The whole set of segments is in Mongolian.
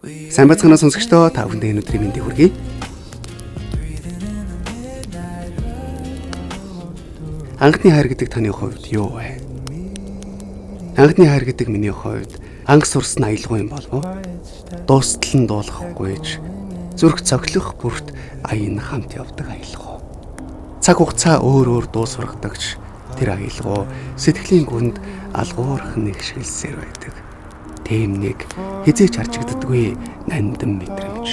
Сайн бацгаана сонсогчдоо, та бүхэндээ өнөөдрийн мэндийг хүргэе. Анхны хайр гэдэг таны хувьд юу вэ? Анхны хайр гэдэг миний хувьд анх сурсан аялгүй юм болов уу? Дуустал нь дуулахгүйж, зүрх цоглох бүрт аян хамт явдаг аялгаа. Цаг хугацаа өөр дуу сургадагч тэр аялгаа сэтгэлийн гүнд алгуурхан нэгшгэлсээр байдаг. Тэм нэг хизээч харжигддаггүй нандин мэдрэмж.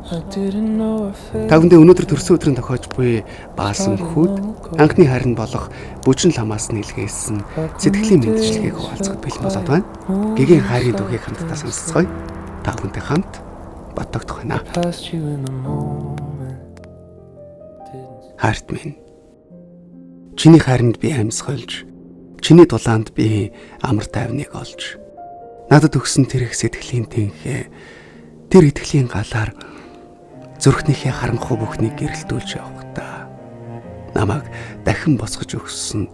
Та бүхэндээ өнөөдөр төрсөн өдрийн тохиож буй баасан хүүд анхны хайр нь болох бүжин ламаас нийлгээсэн сэтгэлийн мэдчилгээг хуваалцахад бэлэн болоод байна. Гэгийн хайрын түүхийг хамтдаа сонсцгоё. Та бүхэнтэй хамт батгах байна. Хайрт минь. Чиний хайранд би амьсгалж, чиний дулаанд би амар тайвныг олж, надад өгсөн тэр их сэтгэлийн тэнхээ, тэр итгэлийн галаар зүрхнийхээ харанхуй бүхнийг гэрэлтүүлж явахдаа намайг дахин босгож өгсөн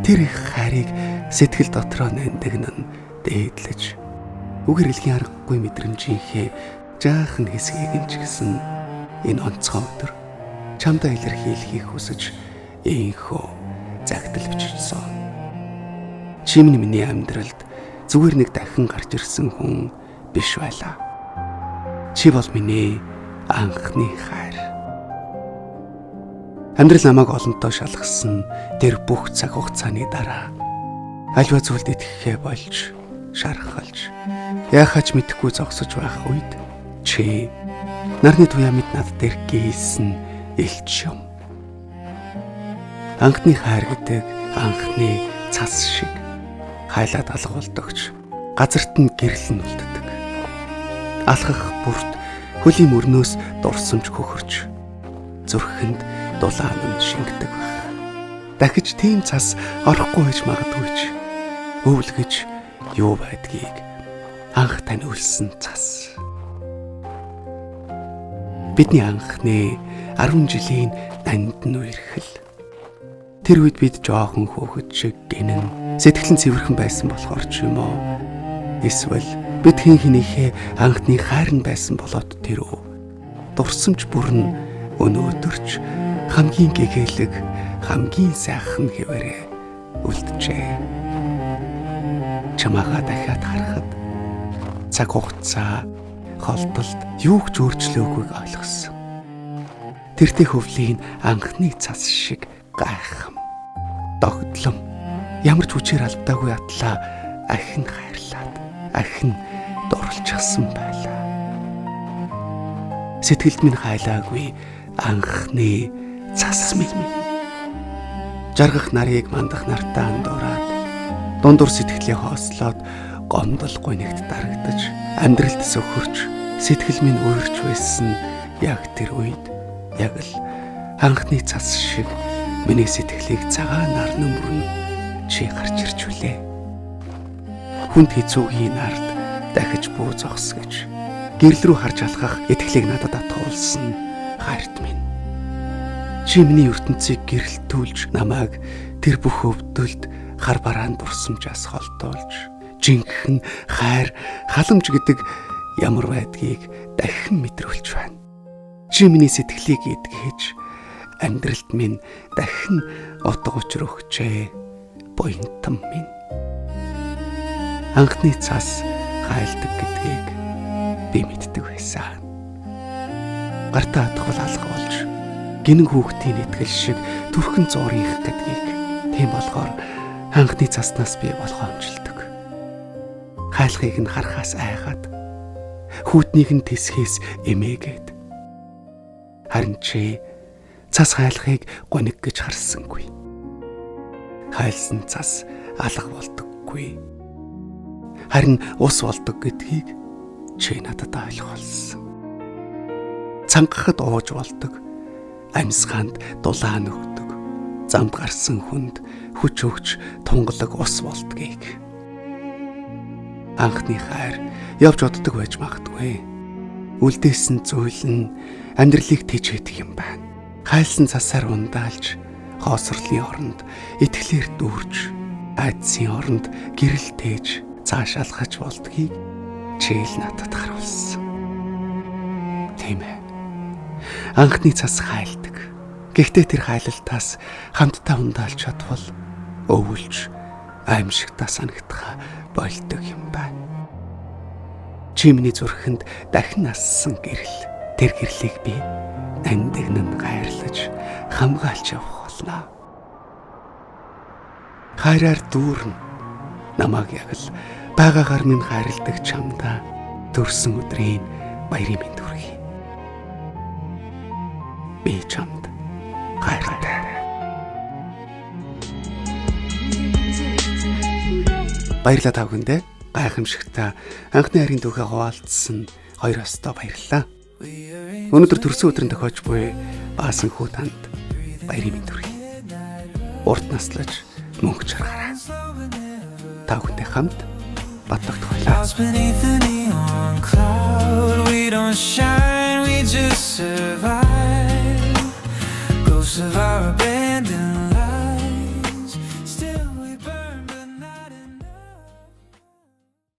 тэр их хайрыг сэтгэл дотроо нандинан дээдлэж үгээр хэлхийн аргагүй мэдрэмжийнхээ жаахан хэсгийг нь ч гэсэн энэ онцгой өдөр чамдаа илэрхийлэхийг хүсэж ийхүү загтал бичсэн. Чимний миний амьдралд зүгээр нэг дахин гарч ирсэн хүн биш байлаа. Чи бол миний анхны хайр. Амьдрал намайг олонтоо шалгасан тэр бүх цаг хугацааны дараа альва зүйлд итгэхээ болж, шархалж, яахаач мэдэхгүй зогсож байх үед чи нарны туяа мэд над дээр гийсэн элч юм. Анхны хайр гэдэг анхны цас шиг хайлаад алга болдогч, газарт нь гэрэл нь үлддэг. Алхах бүрт хөлийн мөрнөөс дурсамж хөхөрч, зүрхэнд дулаан нь шингэдэг байх. Дахиж тийм цас орохгүй байж магадгүй ч өвлгөж юу байдгийг анх таниулсан цас. Бидний анхны 10 жилийн нандин үерхэл. Тэр үед бид жоохон хөөхөд шиг гинэн сэтгэлэн цэвэрхэн байсан болохоор ч юм уу? Эсвэл бид хин хинийхээ анхны хайр нь байсан болоод тэр үү? Дурсамж бүрн өнөөдөрч хамгийн гэгээлэг, хамгийн сайхан хэвээрээ үлджээ. Чамаага дахиад харахад цаг хугацаа холдолд юу ч өөрчлөөгүй ойлгосон. Тэртээ хөвлийн анхны цас шиг гайхам, догтлом, ямар ч хүчээр алдаагүй атлаа ахин хайрлаад, ахин дурлчихсан байлаа. Сэтгэлд минь хайлаагүй анхны цас минь. Жаргах нарыг мандах нартаа андуураад, дундур сэтгэлээ хоослоод гомдол гунигт дарагдаж, амьдралд сөхөрч, сэтгэл минь уурч байсан яг тэр үед, яг л анхны цас шиг миний сэтгэлийг цагаанаар нөмрөн чи гарч ирж үлээ. Хүнд хэцүүгийн нард дахиж буу зогсгож, гэрэл рүү харж алхах итгэлийг надад атгуулсан хайрт минь. Чи миний ертөнцийг гэрэлтүүлж, намайг тэр бүх өвдөлд хар бараан дурсамжаас холдуулж, жинхэнэ хайр, халамж гэдэг ямар байдгийг дахин мэдрүүлж байна. Чи миний сэтгэлийг эдгэж, амьдралд минь дахин утга учир өгчээ, буянтан минь. Анхны цас хайлдаг гэдгийг би мэддэг байсан. Гартаа атгал алга болж, гинэн хүүхдийн итгэл шиг түрхэн зуурих гэдгийг, тийм болохоор анхны цаснаас би болгоомжилдог. Хайлахыг нь харахаас айгаад, хүүтнийг нь тэсхээс эмээгээд. Харин чи цас хайлахыг гониг гэж харсангүй. Хайлсан цас алга болдоггүй. Харин ус болдог гэдгийг чи надад ойлгуулсан. Цангахад ууж болдог, амьсгаанд дулаан өгдөг, замд гарсан хүнд хүч өгч тунгалаг ус болдгийг. Анхны хайр явж оддог байж магадгүй. Үлдээсэн зүйл нь амьдралыг тэжээдэг юм байна. Хайлсан цасаар ундаалж, хоосрлын оронд итгэлээр дүүрж, айдсын оронд гэрэл тээж цааш алхаж болдгийг чийл надад харуулсан. Тийм ээ. Анхны цас хайлдаг. Гэхдээ тэр хайлалтаас хамтдаа ундаалж чадвал өвөлж аимшигтаа санагдах болдог юм байна. Чимний зүрхэнд дахин нассан гэрэл. Тэр гэрлийг би андигнан гайрлаж хамгаалж явах болно. Хайраар дүүрнэ. Намайг яг л байгаагаар минь хайрладаг чамдаа төрсөн өдрийн баярын мэнд хүргэе. Би чамд хайртай. Баярлалаа та бүхэндээ. Гайхамшигтай анхны харийн түүхээ хуваалцсан хоёр остоо баярлалаа. Өнөөдөр төрсөн өдрийн тохиолж буй баасан хүү танд баярын мэнд хүргэе. Урт наслаж мөнгө чаргараа. Та бүхэндээ хамт баттагт хойлоо. We don't shine, we just survive. Ghosts of our abandoned